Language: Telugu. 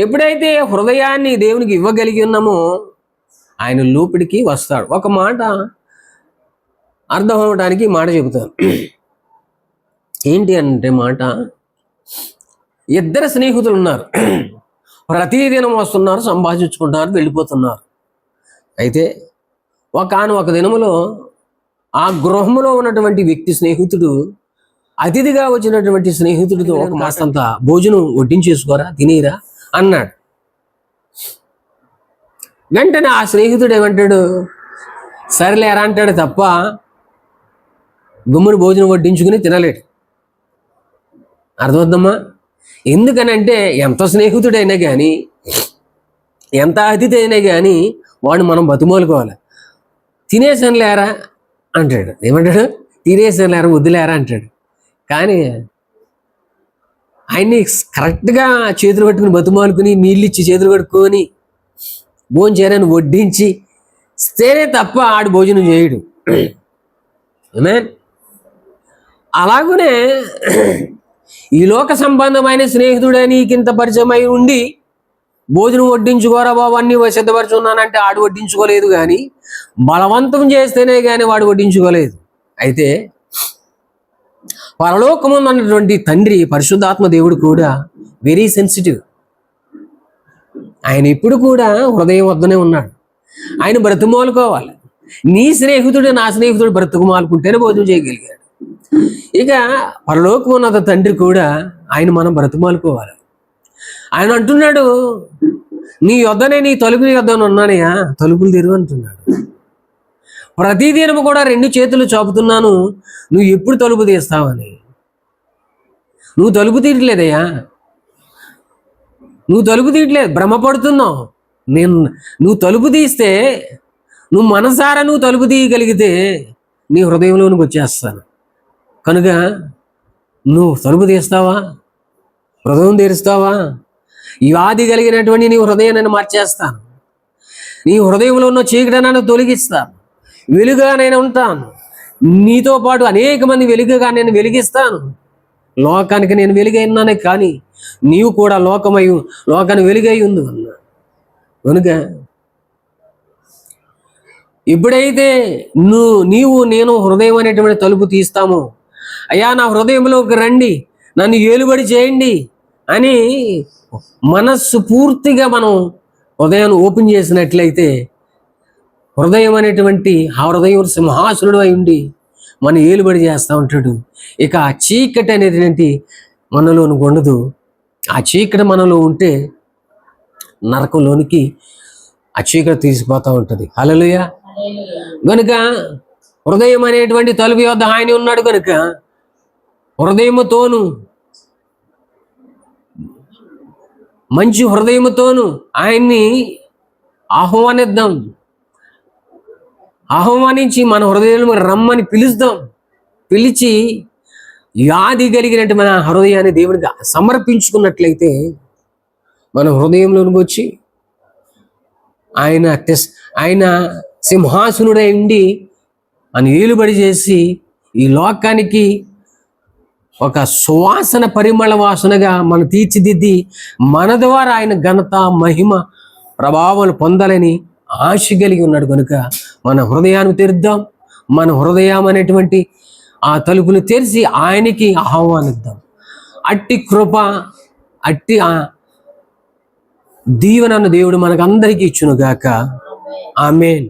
ఎప్పుడైతే హృదయాన్ని దేవునికి ఇవ్వగలిగి ఉన్నామో ఆయన లోపలికి వస్తాడు. ఒక మాట అర్థం అవడానికి మాట చెబుతాను. ఏంటి అంటే మాట, ఇద్దరు స్నేహితులు ఉన్నారు. ప్రతిదినం వస్తున్నారు, సంభాషించుకుంటున్నారు, వెళ్ళిపోతున్నారు. అయితే ఒక దినములో ఆ గృహంలో ఉన్నటువంటి వ్యక్తి స్నేహితుడు అతిథిగా వచ్చినటువంటి స్నేహితుడితో ఒక కాస్తంత భోజనం వడ్డించేసుకోరా, తినేరా అన్నాడు. వెంటనే ఆ స్నేహితుడు ఏమంటాడు, సరేలేరా అంటాడు తప్ప గుమ్ముని భోజనం వడ్డించుకుని తినలేడు. అర్థమవుతుందమ్మా? ఎందుకనంటే ఎంత స్నేహితుడైనా కానీ, ఎంత అతిథి అయినా కానీ వాడు మనం బతిమోలుకోవాలి. తినేసాను లేరా అంటాడు. ఏమంటాడు? తినేసాను లేరా, వద్దులేరా అంటాడు. కానీ ఆయన్ని కరెక్ట్గా చేతులు కట్టుకుని బతిమాలుకుని నీళ్ళు ఇచ్చి చేతులు కట్టుకొని భోజనం చేయడానికి వడ్డించి ఇస్తేనే తప్ప ఆడు భోజనం చేయడు. అలాగనే ఈ లోక సంబంధమైన స్నేహితుడే నీకింత పరిచయమై ఉండి భోజనం వడ్డించుకోరా బాబు అన్నీ సిద్ధపరచున్నానంటే ఆడు వడ్డించుకోలేదు, కానీ బలవంతం చేస్తేనే కానీ వాడు వడ్డించుకోలేదు. అయితే పరలోకమున ఉన్నటువంటి తండ్రి పరిశుద్ధాత్మ దేవుడు కూడా వెరీ సెన్సిటివ్. ఆయన ఇప్పుడు కూడా హృదయం వద్దనే ఉన్నాడు. ఆయన బ్రతుమాలుకోవాలి. నీ స్నేహితుడు నా స్నేహితుడు బ్రతుకుమాలుకుంటేనే భోజనం చేయగలిగాడు. ఇక పరలోకమున్న తండ్రి కూడా ఆయన మనం బ్రతుమాలుకోవాలి. ఆయన అంటున్నాడు, నీ యొద్దనే, నీ తలుపుల యొద్దనే ఉన్నానయ్యా, తలుపులు తెరువు అంటున్నాడు. ప్రతిదినము కూడా 2 చేతులు చాపుతున్నాను, నువ్వు ఎప్పుడు తలుపు తీస్తావని. నువ్వు తలుపు తీయట్లేదయ్యా, నువ్వు తలుపు తీయట్లేదు, భ్రమపడుతున్నావు. నువ్వు తలుపు తీస్తే, నువ్వు మనసారా నువ్వు తలుపు తీయగలిగితే నీ హృదయంలోనికి వచ్చేస్తాను. కనుక నువ్వు తలుపు తీస్తావా, హృదయం తెరుస్తావా? వ్యాధి కలిగినటువంటి నీ హృదయాన్ని మార్చేస్తాను. నీ హృదయంలో ఉన్న చీకటనైనా తొలగిస్తాను, వెలుగుగా నేను ఉంటాను. నీతో పాటు అనేక మంది వెలుగుగా నేను వెలిగిస్తాను. లోకానికి నేను వెలుగైనానే, కానీ నీవు కూడా లోకాన్ని వెలుగై ఉంది అన్నా. కనుక ఎప్పుడైతే నీవు నేను హృదయం అనేటువంటి తలుపు తీస్తామో, అయ్యా నా హృదయంలోకి రండి, నన్ను ఏలుబడి చేయండి అని మనస్సు పూర్తిగా మనం హృదయాన్ని ఓపెన్ చేసినట్లయితే, హృదయం అనేటువంటి ఆ హృదయం సింహాసనుడు అయి ఉండి మన ఏలుబడి చేస్తూ ఉంటాడు. ఇక ఆ చీకటి అనేటువంటి మనలోని ఉండదు. ఆ చీకటి మనలో ఉంటే నరకంలోనికి ఆ చీకటి తీసిపోతూ ఉంటుంది. హల్లెలూయా. కనుక హృదయం అనేటువంటి తలుపు యొద్ద ఆయన ఉన్నాడు. కనుక హృదయముతోను, మంచి హృదయముతోను ఆయన్ని ఆహ్వానిద్దాం. ఆహ్వానించి మన హృదయంలో రమ్మని పిలుస్తాం. పిలిచి వ్యాధి కలిగినట్టు మన హృదయాన్ని దేవునికి సమర్పించుకున్నట్లయితే మన హృదయంలోనికి వచ్చి ఆయన సింహాసనుడై ఉండి అని ఏలుబడి చేసి ఈ లోకానికి ఒక సువాసన పరిమళ వాసనగా మనం తీర్చిదిద్ది మన ద్వారా ఆయన ఘనత మహిమ ప్రభావాలు పొందాలని ఆశ కలిగి ఉన్నాడు. కనుక మన హృదయాన్ని తెరుద్దాం. మన హృదయం అనేటువంటి ఆ తలుపులు తెరిచి ఆయనకి ఆహ్వానిద్దాం. అట్టి కృప, అట్టి దీవెనను దేవుడు మనకు అందరికీ ఇచ్చును గాక. ఆమేన్.